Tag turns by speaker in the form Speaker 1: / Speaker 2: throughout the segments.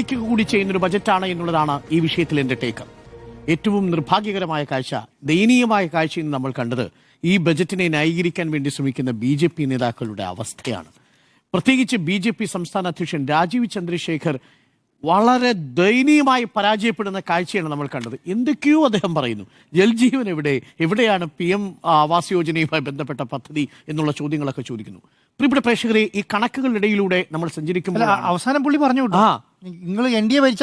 Speaker 1: വെല്ലുവിളിക്കുക കൂടി ചെയ്യുന്നൊരു ബജറ്റാണ് എന്നുള്ളതാണ് ഈ വിഷയത്തിൽ എന്റെ ടേക്ക്. ഏറ്റവും നിർഭാഗ്യകരമായ കാഴ്ച, ദയനീയമായ കാഴ്ച ഇന്ന് നമ്മൾ കണ്ടത് ഈ ബജറ്റിനെ ന്യായീകരിക്കാൻ വേണ്ടി ശ്രമിക്കുന്ന BJP നേതാക്കളുടെ അവസ്ഥയാണ്. പ്രത്യേകിച്ച് BJP സംസ്ഥാന അധ്യക്ഷൻ രാജീവ് ചന്ദ്രശേഖർ വളരെ ദയനീയമായി പരാജയപ്പെടുന്ന കാഴ്ചയാണ് നമ്മൾ കണ്ടത്. എന്തൊക്കെയോ അദ്ദേഹം പറയുന്നു. ജൽജീവൻ എവിടെയാണ് PM ആവാസ് യോജനയുമായി ബന്ധപ്പെട്ട പദ്ധതി എന്നുള്ള ചോദ്യങ്ങളൊക്കെ ചോദിക്കുന്നു. പ്രിയപ്പെട്ട പ്രേക്ഷകരെ, ഈ കണക്കുകളിടയിലൂടെ നമ്മൾ സഞ്ചരിക്കുമ്പോൾ
Speaker 2: അവസാനം പുള്ളി പറഞ്ഞു, നിങ്ങൾ NDA ഭരിച്ച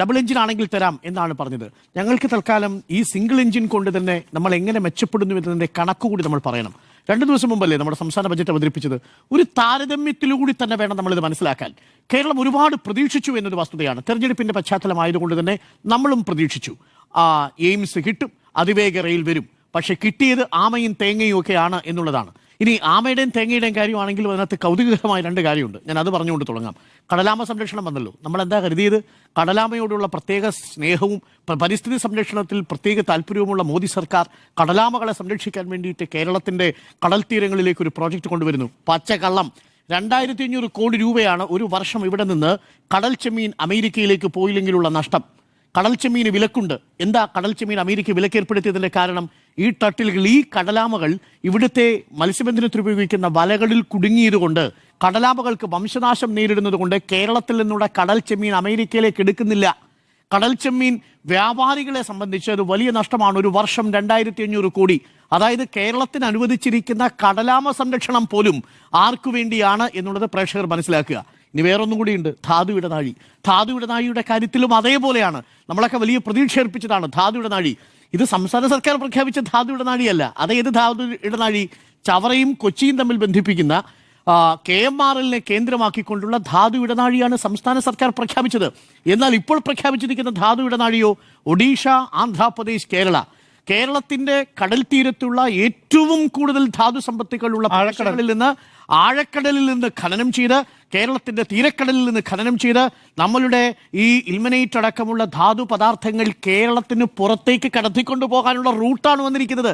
Speaker 1: ഡബിൾ എഞ്ചിൻ ആണെങ്കിൽ തരാം എന്നാണ് പറഞ്ഞത്. ഞങ്ങൾക്ക് തൽക്കാലം ഈ സിംഗിൾ എഞ്ചിൻ കൊണ്ട് തന്നെ നമ്മൾ എങ്ങനെ മെച്ചപ്പെടുന്നു എന്നതിന്റെ കണക്കുകൂടി നമ്മൾ പറയണം. 2 ദിവസം മുമ്പല്ലേ നമ്മുടെ സംസ്ഥാന ബജറ്റ് അവതരിപ്പിച്ചത്. ഒരു താരതമ്യത്തിലൂടി തന്നെ വേണം നമ്മളിത് മനസ്സിലാക്കാൻ. കേരളം ഒരുപാട് പ്രതീക്ഷിച്ചു എന്നൊരു വസ്തുതയാണ്. തെരഞ്ഞെടുപ്പിന്റെ പശ്ചാത്തലമായതുകൊണ്ട് തന്നെ നമ്മളും പ്രതീക്ഷിച്ചു എയിംസ് കിട്ടും, അതിവേഗ റെയിൽ വരും. പക്ഷെ കിട്ടിയത് ആമയും തേങ്ങയും ഒക്കെയാണ് എന്നുള്ളതാണ്. ഇനി ആമയുടെയും തേങ്ങയുടെയും കാര്യമാണെങ്കിലും അതിനകത്ത് കൗതുകകരമായ 2 കാര്യമുണ്ട്. ഞാൻ അത് പറഞ്ഞുകൊണ്ട് തുടങ്ങാം. കടലാമ സംരക്ഷണം വന്നല്ലോ. നമ്മൾ എന്താ കരുതിയത്? കടലാമയോടുള്ള പ്രത്യേക സ്നേഹവും പരിസ്ഥിതി സംരക്ഷണത്തിൽ പ്രത്യേക താല്പര്യവുമുള്ള മോദി സർക്കാർ കടലാമകളെ സംരക്ഷിക്കാൻ വേണ്ടിയിട്ട് കേരളത്തിന്റെ കടൽ തീരങ്ങളിലേക്ക് ഒരു പ്രോജക്റ്റ് കൊണ്ടുവരുന്നു. പച്ചക്കള്ളം. 2500 കോടി രൂപയാണ് ഒരു വർഷം ഇവിടെ നിന്ന് കടൽ ചെമ്മീൻ അമേരിക്കയിലേക്ക് പോയില്ലെങ്കിലുള്ള നഷ്ടം. കടൽ ചെമ്മീന് വിലക്കുണ്ട്. എന്താ കടൽ ചെമ്മീൻ അമേരിക്ക വിലക്കേർപ്പെടുത്തിയതിന്റെ കാരണം? ഈ ടട്ടിലുകൾ, ഈ കടലാമകൾ ഇവിടുത്തെ മത്സ്യബന്ധനത്തിന് ഉപയോഗിക്കുന്ന വലകളിൽ കുടുങ്ങിയതുകൊണ്ട്, കടലാമകൾക്ക് വംശനാശം നേരിടുന്നത് കൊണ്ട് കേരളത്തിൽ നിന്നുള്ള കടൽ ചെമ്മീൻ അമേരിക്കയിലേക്ക് എടുക്കുന്നില്ല. കടൽ ചെമ്മീൻ വ്യാപാരികളെ സംബന്ധിച്ച് അത് വലിയ നഷ്ടമാണ്. ഒരു വർഷം 2500 കോടി. അതായത് കേരളത്തിന് അനുവദിച്ചിരിക്കുന്ന കടലാമ സംരക്ഷണം പോലും ആർക്കു വേണ്ടിയാണ് എന്നുള്ളത് പ്രേക്ഷകർ മനസ്സിലാക്കുക. ഇനി വേറൊന്നും കൂടിയുണ്ട്, ധാതു ഇടനാഴി. ധാതു ഇടനാഴിയുടെ കാര്യത്തിലും അതേപോലെയാണ്. നമ്മളൊക്കെ വലിയ പ്രതീക്ഷ അർപ്പിച്ചതാണ് ധാതു ഇടനാഴി. ഇത് സംസ്ഥാന സർക്കാർ പ്രഖ്യാപിച്ച ധാതു ഇടനാഴിയല്ല. അതേത് ധാതു ഇടനാഴി? ചവറയും കൊച്ചിയും തമ്മിൽ ബന്ധിപ്പിക്കുന്ന KMRL കേന്ദ്രമാക്കിക്കൊണ്ടുള്ള ധാതു ഇടനാഴിയാണ് സംസ്ഥാന സർക്കാർ പ്രഖ്യാപിച്ചത്. എന്നാൽ ഇപ്പോൾ പ്രഖ്യാപിച്ചിരിക്കുന്ന ധാതു ഇടനാഴിയോ ഒഡീഷ, ആന്ധ്രാപ്രദേശ്, കേരള. കേരളത്തിന്റെ കടൽ തീരത്തുള്ള ഏറ്റവും കൂടുതൽ ധാതു സമ്പത്തുകളുള്ള ആഴക്കടലിൽ നിന്ന് ഖനനം ചെയ്ത്, കേരളത്തിന്റെ തീരക്കടലിൽ നിന്ന് ഖനനം ചെയ്ത് നമ്മളുടെ ഈ ഇൽമനൈറ്റ് അടക്കമുള്ള ധാതു പദാർത്ഥങ്ങൾ കേരളത്തിന് പുറത്തേക്ക് കടത്തിക്കൊണ്ടു പോകാനുള്ള റൂട്ടാണ് വന്നിരിക്കുന്നത്.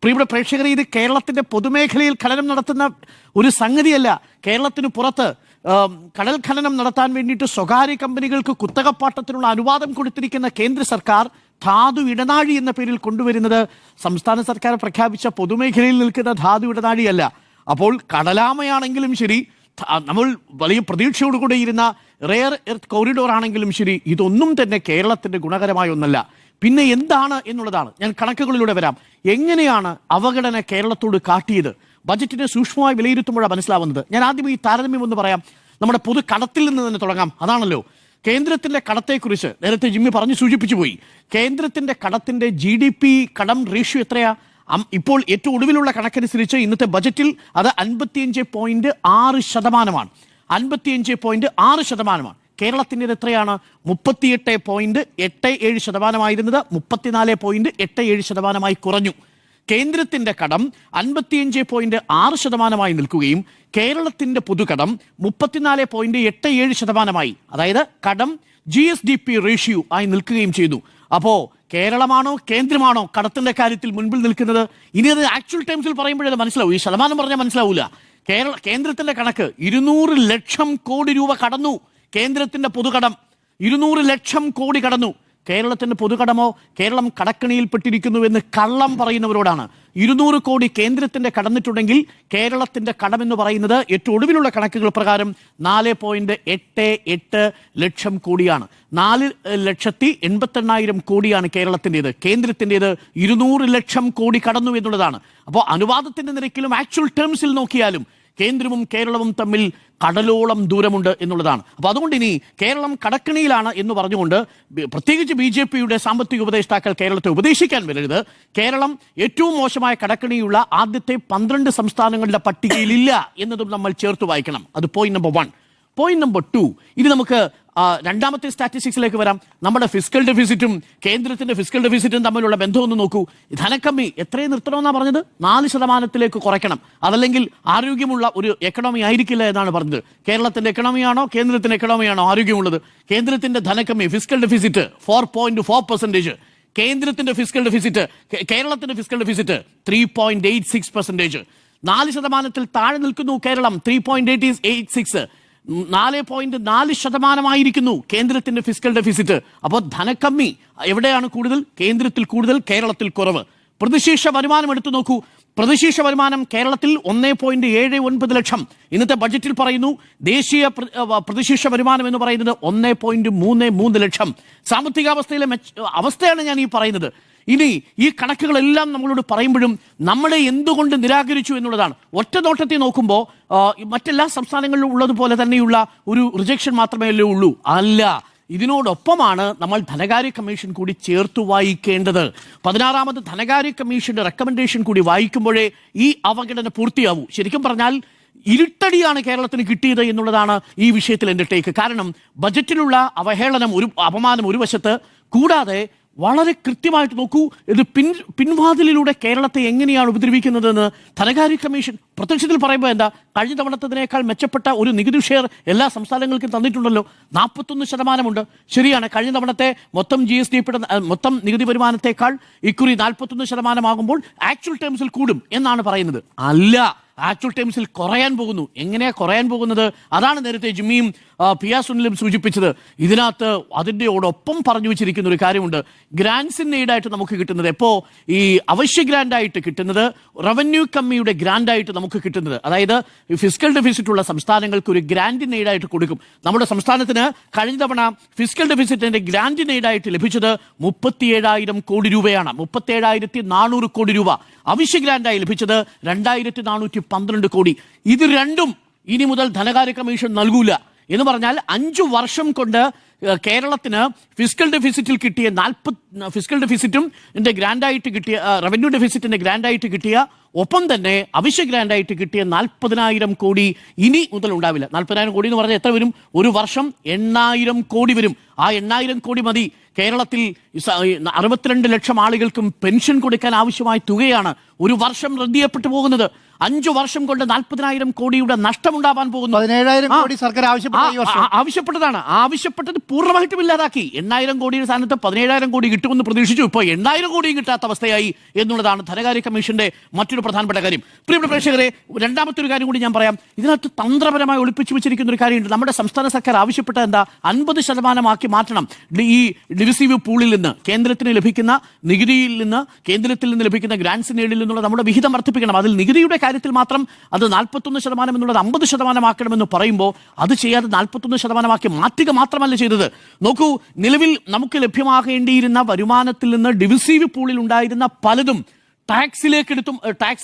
Speaker 1: പ്രിയപ്പെട്ട പ്രേക്ഷകരെ, ഇത് കേരളത്തിന്റെ പൊതുമേഖലയിൽ ഖനനം നടത്തുന്ന ഒരു സംഗതിയല്ല. കേരളത്തിന് പുറത്ത് കടൽ ഖനനം നടത്താൻ വേണ്ടിയിട്ട് സ്വകാര്യ കമ്പനികൾക്ക് കുത്തകപ്പാട്ടത്തിനുള്ള അനുവാദം കൊടുത്തിരിക്കുന്ന കേന്ദ്ര സർക്കാർ ധാതു ഇടനാഴി എന്ന പേരിൽ കൊണ്ടുവരുന്നത് സംസ്ഥാന സർക്കാർ പ്രഖ്യാപിച്ച പൊതുമേഖലയിൽ നിൽക്കുന്ന ധാതു ഇടനാഴിയല്ല. അപ്പോൾ കടലാമയാണെങ്കിലും ശരി, നമ്മൾ വലിയ പ്രതീക്ഷയോടുകൂടി ഇരുന്ന റെയർ എർത്ത് കോറിഡോർ ആണെങ്കിലും ശരി, ഇതൊന്നും തന്നെ കേരളത്തിന്റെ ഗുണകരമായ ഒന്നല്ല. പിന്നെ എന്താണ് എന്നുള്ളതാണ്. ഞാൻ കണക്കുകളിലൂടെ വരാം. എങ്ങനെയാണ് അവഗണന കേരളത്തോട് കാട്ടിയത്? ബജറ്റിനെ സൂക്ഷ്മമായി വിലയിരുത്തുമ്പോഴാണ് മനസ്സിലാവുന്നത്. ഞാൻ ആദ്യം ഈ താരതമ്യം ഒന്ന് പറയാം. നമ്മുടെ പൊതു കടത്തിൽ നിന്ന് തന്നെ തുടങ്ങാം. അതാണല്ലോ കേന്ദ്രത്തിന്റെ കടത്തെക്കുറിച്ച് നേരത്തെ ജിമ്മി പറഞ്ഞു സൂചിപ്പിച്ചു പോയി. കേന്ദ്രത്തിന്റെ കടത്തിന്റെ GDP കടം റേഷ്യോ എത്രയാ? ഇപ്പോൾ ഏറ്റവും ഒടുവിലുള്ള കണക്കനുസരിച്ച് ഇന്നത്തെ ബജറ്റിൽ അത് 55.6%. 55.6%. കേരളത്തിൻ്റെ എത്രയാണ്? 38.87%. 34.87% കുറഞ്ഞു. കേന്ദ്രത്തിന്റെ കടം 55.6% നിൽക്കുകയും കേരളത്തിന്റെ പൊതുകടം 34.87%. അതായത് കടം GSDP റേഷ്യോ ആയി നിൽക്കുകയും ചെയ്തു. അപ്പോ കേരളമാണോ കേന്ദ്രമാണോ കടത്തിന്റെ കാര്യത്തിൽ മുൻപിൽ നിൽക്കുന്നത്? ഇനി അത് ആക്ച്വൽ ടൈംസിൽ പറയുമ്പോഴേ മനസ്സിലാവും. ഈ ശതമാനം പറഞ്ഞാൽ മനസ്സിലാവൂല. കേന്ദ്രത്തിന്റെ കണക്ക് 200 ലക്ഷം കോടി രൂപ കടന്നു. കേന്ദ്രത്തിന്റെ പൊതുകടം 200 ലക്ഷം കോടി കടന്നു. കേരളത്തിന്റെ പൊതുകടമോ? കേരളം കടക്കണിയിൽപ്പെട്ടിരിക്കുന്നുവെന്ന് കള്ളം പറയുന്നവരോടാണ്. 200 കോടി കേന്ദ്രത്തിന്റെ കടന്നിട്ടുണ്ടെങ്കിൽ കേരളത്തിന്റെ കടമെന്ന് പറയുന്നത് ഏറ്റവും ഒടുവിലുള്ള കണക്കുകൾ പ്രകാരം 4.88 ലക്ഷം കോടിയാണ്. 4,88,000 കോടിയാണ് കേരളത്തിൻ്റെത്. കേന്ദ്രത്തിൻ്റെത് 200 ലക്ഷം കോടി കടന്നു എന്നുള്ളതാണ്. അപ്പോൾ അനുപാതത്തിന്റെ നിരക്കിലും ആക്ച്വൽ ടേംസിൽ നോക്കിയാലും കേന്ദ്രവും കേരളവും തമ്മിൽ കടലോളം ദൂരമുണ്ട് എന്നുള്ളതാണ്. അപ്പോൾ അതുകൊണ്ട് ഇനി കേരളം കടക്കണിയിലാണ് എന്ന് പറഞ്ഞുകൊണ്ട് പ്രത്യേകിച്ച് BJPയുടെ സാമ്പത്തിക ഉപദേഷ്ടാക്കൾ കേരളത്തെ ഉപദേശിക്കാൻ വരരുത്. കേരളം ഏറ്റവും മോശമായ കടക്കണിയുള്ള ആദ്യത്തെ 12 സംസ്ഥാനങ്ങളുടെ പട്ടികയിലില്ല എന്നതും നമ്മൾ ചേർത്ത് വായിക്കണം. അത് പോയിന്റ് നമ്പർ 1. പോയിന്റ് നമ്പർ 2, ഇനി നമുക്ക് രണ്ടാമത്തെ സ്റ്റാറ്റിസ്റ്റിക്സിലേക്ക് വരാം. നമ്മുടെ ഫിസ്ക്കൽ ഡെഫിസിറ്റും കേന്ദ്രത്തിന്റെ ഫിസ്ക്കൽ ഡെഫിസിറ്റും തമ്മിലുള്ള ബന്ധമൊന്ന് നോക്കൂ. ധനക്കമ്മി എത്രയും നിർത്തണമെന്നാണ് പറഞ്ഞത്? 4% കുറയ്ക്കണം. അതല്ലെങ്കിൽ ആരോഗ്യമുള്ള ഒരു എക്കണോമി ആയിരിക്കില്ല എന്നാണ് പറഞ്ഞത്. കേരളത്തിന്റെ എക്കണോമിയാണോ കേന്ദ്രത്തിന്റെ എക്കണോമിയാണോ ആരോഗ്യമുള്ളത്? കേന്ദ്രത്തിന്റെ ധനക്കമ്മി ഫിസ്ക്കൽ ഡെഫിസിറ്റ് 4.4%. കേന്ദ്രത്തിന്റെ ഫിസ്ക്കൽ ഡെഫിസിറ്റ്, കേരളത്തിന്റെ ഫിസ്ക്കൽ ഡെഫിസിറ്റ് 3.86%. 4% താഴെ നിൽക്കുന്നു കേരളം, 3.86. 4.4% കേന്ദ്രത്തിന്റെ ഫിസ്ക്കൽ ഡെഫിസിറ്റ്. അപ്പോൾ ധനക്കമ്മി എവിടെയാണ് കൂടുതൽ? കേന്ദ്രത്തിൽ കൂടുതൽ, കേരളത്തിൽ കുറവ്. പ്രതിശീർഷ വരുമാനം എടുത്തു നോക്കൂ. പ്രതിശീർഷ വരുമാനം കേരളത്തിൽ 1.79 ലക്ഷം. ഇന്നത്തെ ബഡ്ജറ്റിൽ പറയുന്നു ദേശീയ പ്രതിശീർഷ വരുമാനം എന്ന് പറയുന്നത് 1.33 ലക്ഷം. സാമ്പത്തികാവസ്ഥയിലെ അവസ്ഥയാണ് ഞാൻ ഈ പറയുന്നത്. ഇനി ഈ കണക്കുകളെല്ലാം നമ്മളോട് പറയുമ്പോഴും നമ്മളെ എന്തുകൊണ്ട് നിരാകരിച്ചു എന്നുള്ളതാണ്. ഒറ്റ നോട്ടത്തിൽ നോക്കുമ്പോൾ മറ്റെല്ലാ സംസ്ഥാനങ്ങളിലും ഉള്ളതുപോലെ തന്നെയുള്ള ഒരു റിജക്ഷൻ മാത്രമേ ഉള്ളൂ. അല്ല, ഇതിനോടൊപ്പമാണ് നമ്മൾ ധനകാര്യ കമ്മീഷൻ കൂടി ചേർത്ത് വായിക്കേണ്ടത്. 16ാമത് ധനകാര്യ കമ്മീഷന്റെ റെക്കമെൻഡേഷൻ കൂടി വായിക്കുമ്പോഴേ ഈ അവഗണന പൂർത്തിയാവൂ. ശരിക്കും പറഞ്ഞാൽ ഇരുട്ടടിയാണ് കേരളത്തിന് കിട്ടിയത് എന്നുള്ളതാണ് ഈ വിഷയത്തിൽ എൻ്റെ ടേക്ക്. കാരണം ബജറ്റിലുള്ള അവഹേളനം, അപമാനം ഒരു വശത്ത്, കൂടാതെ വളരെ കൃത്യമായിട്ട് നോക്കൂ, ഇത് പിൻവാതിലിലൂടെ കേരളത്തെ എങ്ങനെയാണ് ഉപദ്രവിക്കുന്നതെന്ന് ധനകാര്യ കമ്മീഷൻ പ്രത്യക്ഷത്തിൽ പറയുമ്പോൾ എന്താ, കഴിഞ്ഞ തവണത്തതിനേക്കാൾ മെച്ചപ്പെട്ട ഒരു നികുതി ഷെയർ എല്ലാ സംസ്ഥാനങ്ങൾക്കും തന്നിട്ടുണ്ടല്ലോ. 41% ശരിയാണ്. കഴിഞ്ഞ തവണത്തെ മൊത്തം GST മൊത്തം നികുതി വരുമാനത്തെക്കാൾ ഇക്കുറി 41% ആകുമ്പോൾ ആക്ച്വൽ ടേംസിൽ കൂടും എന്നാണ് പറയുന്നത്. അല്ല, ആക്ച്വൽ ടേംസിൽ കുറയാൻ പോകുന്നു. എങ്ങനെയാ കുറയാൻ പോകുന്നത്? അതാണ് നേരത്തെ ജിമ്മിയും പിയ സുനിലും സൂചിപ്പിച്ചത്. ഇതിനകത്ത് അതിൻ്റെയോടൊപ്പം പറഞ്ഞു വെച്ചിരിക്കുന്ന ഒരു കാര്യമുണ്ട്. ഗ്രാൻസ് ഇൻ എയ്ഡായിട്ട് നമുക്ക് കിട്ടുന്നത് എപ്പോൾ? ഈ അവശ്യ ഗ്രാൻഡായിട്ട് കിട്ടുന്നത്, റവന്യൂ കമ്മിയുടെ ഗ്രാൻഡായിട്ട് നമുക്ക് കിട്ടുന്നത്. അതായത് ഫിസ്ക്കൽ ഡെഫിസിറ്റ് ഉള്ള സംസ്ഥാനങ്ങൾക്ക് ഒരു ഗ്രാൻഡ് ഇൻ എയ്ഡായിട്ട് കൊടുക്കും. നമ്മുടെ സംസ്ഥാനത്തിന് കഴിഞ്ഞ തവണ ഫിസ്ക്കൽ ഡെഫിസിറ്റിന്റെ ഗ്രാൻഡ് ഇൻ എയ്ഡായിട്ട് ലഭിച്ചത് 37,000 കോടി രൂപയാണ്. 37,400 കോടി രൂപ. അവശ്യ ഗ്രാൻഡായി ലഭിച്ചത് 2,412 കോടി. ഇത് രണ്ടും ഇനി മുതൽ ധനകാര്യ കമ്മീഷൻ നൽകൂല എന്ന് പറഞ്ഞാൽ 5 വർഷം കൊണ്ട് കേരളത്തിന് ഫിസ്ക്കൽ ഡെഫിസിറ്റിൽ കിട്ടിയ ഫിസ്ക്കൽ ഡെഫിസിറ്റും ഗ്രാൻഡായിട്ട് കിട്ടിയ, റവന്യൂ ഡെഫിസിറ്റിന്റെ ഗ്രാൻഡായിട്ട് കിട്ടിയ, ഒപ്പം തന്നെ അവശ്യ ഗ്രാൻഡായിട്ട് കിട്ടിയ 40,000 കോടി ഇനി മുതൽ ഉണ്ടാവില്ല. 40,000 കോടി എന്ന് പറഞ്ഞാൽ എത്ര വരും? ഒരു വർഷം 8,000 കോടി വരും. ആ 8,000 കോടി മതി കേരളത്തിൽ 62 ലക്ഷം ആളുകൾക്കും പെൻഷൻ കൊടുക്കാൻ ആവശ്യമായ തുകയാണ് ഒരു വർഷം റദ്ദ് ചെയ്യപ്പെട്ടു പോകുന്നത്. 5 വർഷം കൊണ്ട് 40,000 കോടിയുടെ നഷ്ടമുണ്ടാവാൻ പോകുന്നു.
Speaker 2: 17,000 കോടി സർക്കാർ
Speaker 1: ആവശ്യപ്പെട്ടതാണ്. ആവശ്യപ്പെട്ടത് പൂർണ്ണമായിട്ടും ഇല്ലാതാക്കി. 8,000 കോടിയുടെ സ്ഥാനത്ത് 17,000 കോടി കിട്ടുമെന്ന് പ്രതീക്ഷിച്ചു. ഇപ്പോൾ 8,000 കോടിയും കിട്ടാത്ത അവസ്ഥയായി എന്നുള്ളതാണ് ധനകാര്യ കമ്മീഷന്റെ മറ്റൊരു പ്രധാനപ്പെട്ട കാര്യം. പ്രിയപ്പെട്ട പ്രേക്ഷകരെ, രണ്ടാമത്തെ ഒരു കാര്യം കൂടി ഞാൻ പറയാം. ഇതിനകത്ത് തന്ത്രപരമായി ഒളിപ്പിച്ചു വെച്ചിരിക്കുന്ന ഒരു കാര്യമുണ്ട്. നമ്മുടെ സംസ്ഥാന സർക്കാർ ആവശ്യപ്പെട്ട എന്താ? 50% മാറ്റണം ഈ ഡിവിസീവ് പൂളിൽ നിന്ന്, കേന്ദ്രത്തിന് ലഭിക്കുന്ന നികുതിയിൽ നിന്ന്, കേന്ദ്രത്തിൽ നിന്ന് ലഭിക്കുന്ന ഗ്രാൻസ് നേടിൽ നിന്നുള്ള നമ്മുടെ വിഹിതം വർദ്ധിപ്പിക്കണം. അതിൽ നികുതിയുടെ കാര്യത്തിൽ മാത്രം അത് 41% എന്നുള്ളത് 50% ആക്കണമെന്ന് പറയുമ്പോൾ അത് ചെയ്യാതെ 41% മാറ്റുക മാത്രമല്ല ചെയ്തത്. നോക്കൂ, നിലവിൽ നമുക്ക് ലഭ്യമാകേണ്ടിയിരുന്ന വരുമാനത്തിൽ നിന്ന് ഡിവിസീവ് പൂളിൽ ഉണ്ടായിരുന്ന പലതും ടാക്സിൽ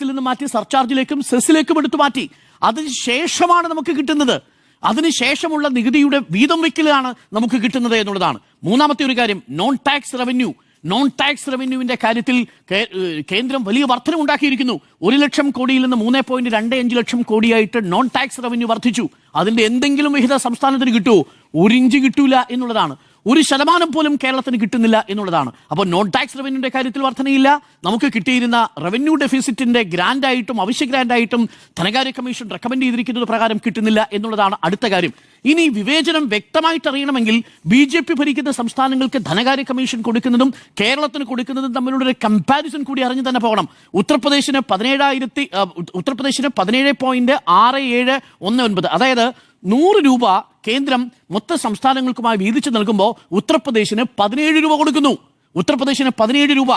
Speaker 1: നിന്ന് മാറ്റി സർചാർജിലേക്കും സെസ്സിലേക്കും എടുത്തു മാറ്റി. അതിനുശേഷമാണ് നമുക്ക് കിട്ടുന്നത്. അതിനുശേഷമുള്ള നികുതിയുടെ വീതം വയ്ക്കലാണ് നമുക്ക് കിട്ടുന്നത് എന്നുള്ളതാണ്. മൂന്നാമത്തെ ഒരു കാര്യം, നോൺ ടാക്സ് റവന്യൂവിന്റെ കാര്യത്തിൽ കേന്ദ്രം വലിയ വർധന ഉണ്ടാക്കിയിരിക്കുന്നു. 1 ലക്ഷം കോടിയിൽ നിന്ന് 3.25 ലക്ഷം കോടിയായിട്ട് നോൺ ടാക്സ് റവന്യൂ വർദ്ധിച്ചു. അതിന്റെ എന്തെങ്കിലും വിഹിത സംസ്ഥാനത്തിന് കിട്ടുമോ? 1 ഇഞ്ച് കിട്ടൂല എന്നുള്ളതാണ്. 1% പോലും കേരളത്തിന് കിട്ടുന്നില്ല എന്നുള്ളതാണ്. അപ്പോൾ നോൺ ടാക്സ് റവന്യൂന്റെ കാര്യത്തിൽ വർധനയില്ല. നമുക്ക് കിട്ടിയിരുന്ന റവന്യൂ ഡെഫിസിറ്റിന്റെ ഗ്രാൻഡായിട്ടും അവശ്യ ഗ്രാൻഡായിട്ടും ധനകാര്യ കമ്മീഷൻ റെക്കമെൻഡ് ചെയ്തിരിക്കുന്നത് പ്രകാരം കിട്ടുന്നില്ല എന്നുള്ളതാണ് അടുത്ത കാര്യം. ഇനി വിവേചനം വ്യക്തമായിട്ട് അറിയണമെങ്കിൽ BJP ഭരിക്കുന്ന സംസ്ഥാനങ്ങൾക്ക് ധനകാര്യ കമ്മീഷൻ കൊടുക്കുന്നതും കേരളത്തിന് കൊടുക്കുന്നതും തമ്മിലുള്ള ഒരു കമ്പാരിസൺ കൂടി അറിഞ്ഞു തന്നെ പോകണം. ഉത്തർപ്രദേശിന് 17.6719, അതായത് 100 രൂപ കേന്ദ്രം മൊത്തം സംസ്ഥാനങ്ങൾക്കുമായി വീതിച്ച് നൽകുമ്പോൾ ഉത്തർപ്രദേശിന് 17 രൂപ കൊടുക്കുന്നു. ഉത്തർപ്രദേശിന് 17 രൂപ.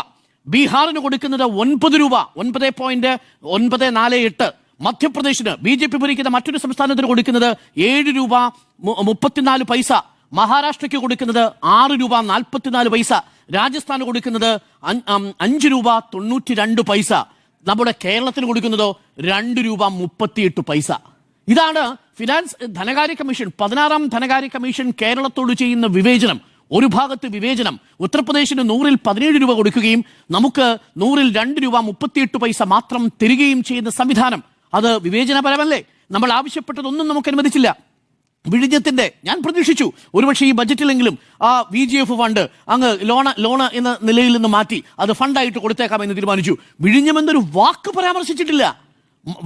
Speaker 1: ബീഹാറിന് കൊടുക്കുന്നത് 9 രൂപ, 9.948. മധ്യപ്രദേശിന് BJP ഭരിക്കുന്ന മറ്റൊരു സംസ്ഥാനത്തിന് കൊടുക്കുന്നത് 7 രൂപ 34 പൈസ. മഹാരാഷ്ട്രയ്ക്ക് കൊടുക്കുന്നത് 6 രൂപ 44 പൈസ. രാജസ്ഥാന് കൊടുക്കുന്നത് 5 രൂപ 92 പൈസ. നമ്മുടെ കേരളത്തിന് കൊടുക്കുന്നതോ 2 രൂപ 38 പൈസ. ഇതാണ് ധനകാര്യ കമ്മീഷൻ, 16ാം ധനകാര്യ കമ്മീഷൻ കേരളത്തോട് ചെയ്യുന്ന വിവേചനം. ഒരു ഭാഗത്ത് വിവേചനം, ഉത്തർപ്രദേശിന് 100-ൽ 17 രൂപ കൊടുക്കുകയും നമുക്ക് 100-ൽ 2 രൂപ 38 പൈസ മാത്രം തരികയും ചെയ്യുന്ന സംവിധാനം. അത് വിവേചനപരമല്ലേ? നമ്മൾ ആവശ്യപ്പെട്ടതൊന്നും നമുക്ക് അനുവദിച്ചില്ല. വിഴിഞ്ഞത്തിന്റെ ഞാൻ പ്രതീക്ഷിച്ചു ഒരുപക്ഷെ ഈ ബജറ്റിലെങ്കിലും ആ VGF ഫണ്ട് അങ്ങ് ലോണ് എന്ന നിലയിൽ നിന്ന് മാറ്റി അത് ഫണ്ടായിട്ട് കൊടുത്തേക്കാമെന്ന് തീരുമാനിച്ചു. വിഴിഞ്ഞമെന്നൊരു വാക്ക് പരാമർശിച്ചിട്ടില്ല.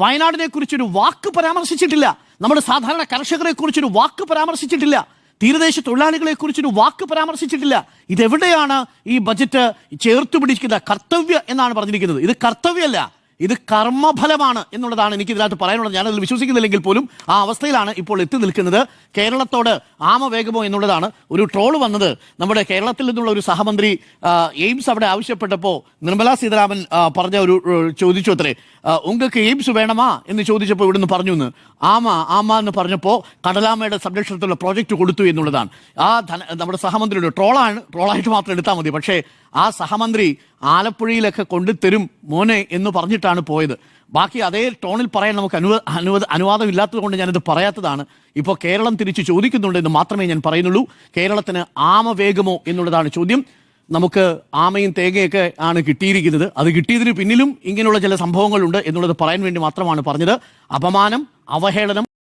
Speaker 1: വയനാടിനെ കുറിച്ചൊരു വാക്ക് പരാമർശിച്ചിട്ടില്ല. നമ്മുടെ സാധാരണ കർഷകരെ കുറിച്ചൊരു വാക്ക് പരാമർശിച്ചിട്ടില്ല. തീരദേശ തൊഴിലാളികളെ കുറിച്ചൊരു വാക്ക് പരാമർശിച്ചിട്ടില്ല. ഇതെവിടെയാണ് ഈ ബജറ്റ് ചേർത്തു പിടിക്കുന്ന? കർത്തവ്യ എന്നാണ് പറഞ്ഞിരിക്കുന്നത്. ഇത് കർത്തവ്യമല്ല, ഇത് കർമ്മഫലമാണ് എന്നുള്ളതാണ് എനിക്ക് ഇതിനകത്ത് പറയാനുള്ളത്. ഞാനതിൽ വിശ്വസിക്കുന്നില്ലെങ്കിൽ പോലും ആ അവസ്ഥയിലാണ് ഇപ്പോൾ എത്തി നിൽക്കുന്നത്. കേരളത്തോട് ആമവേഗമോ എന്നുള്ളതാണ്. ഒരു ട്രോള് വന്നത് നമ്മുടെ കേരളത്തിൽ നിന്നുള്ള ഒരു സഹമന്ത്രി എയിംസ് അവിടെ ആവശ്യപ്പെട്ടപ്പോൾ നിർമ്മലാ സീതാരാമൻ പറഞ്ഞ ഒരു ചോദിച്ചു അത്രേ, ഉങ്ങൾക്ക് എയിംസ് വേണമാ എന്ന് ചോദിച്ചപ്പോൾ ഇവിടുന്ന് പറഞ്ഞു എന്ന് ആമ എന്ന് പറഞ്ഞപ്പോൾ കടലാമയുടെ സംരക്ഷണത്തിലുള്ള പ്രോജക്റ്റ് കൊടുത്തു എന്നുള്ളതാണ്. നമ്മുടെ സഹമന്ത്രിയുടെ ട്രോളായിട്ട് മാത്രം എടുത്താൽ മതി. പക്ഷേ ആ സഹമന്ത്രി ആലപ്പുഴയിലൊക്കെ കൊണ്ടുതരും മോനെ എന്ന് പറഞ്ഞിട്ടാണ് പോയത്. ബാക്കി അതേ ടോണിൽ പറയാൻ നമുക്ക് അനുവാദം ഇല്ലാത്തത് കൊണ്ട് ഞാനിത് പറയാത്തതാണ്. ഇപ്പോൾ കേരളം തിരിച്ച് ചോദിക്കുന്നുണ്ട് എന്ന് മാത്രമേ ഞാൻ പറയുന്നുള്ളൂ. കേരളത്തിന് ആമവേഗമോ എന്നുള്ളതാണ് ചോദ്യം. നമുക്ക് ആമയും തേങ്ങയൊക്കെ ആണ് കിട്ടിയിരിക്കുന്നത്. അത് കിട്ടിയതിന് പിന്നിലും ഇങ്ങനെയുള്ള ചില സംഭവങ്ങളുണ്ട് എന്നുള്ളത് പറയാൻ വേണ്ടി മാത്രമാണ് പറഞ്ഞത്. അപമാനം, അവഹേളനം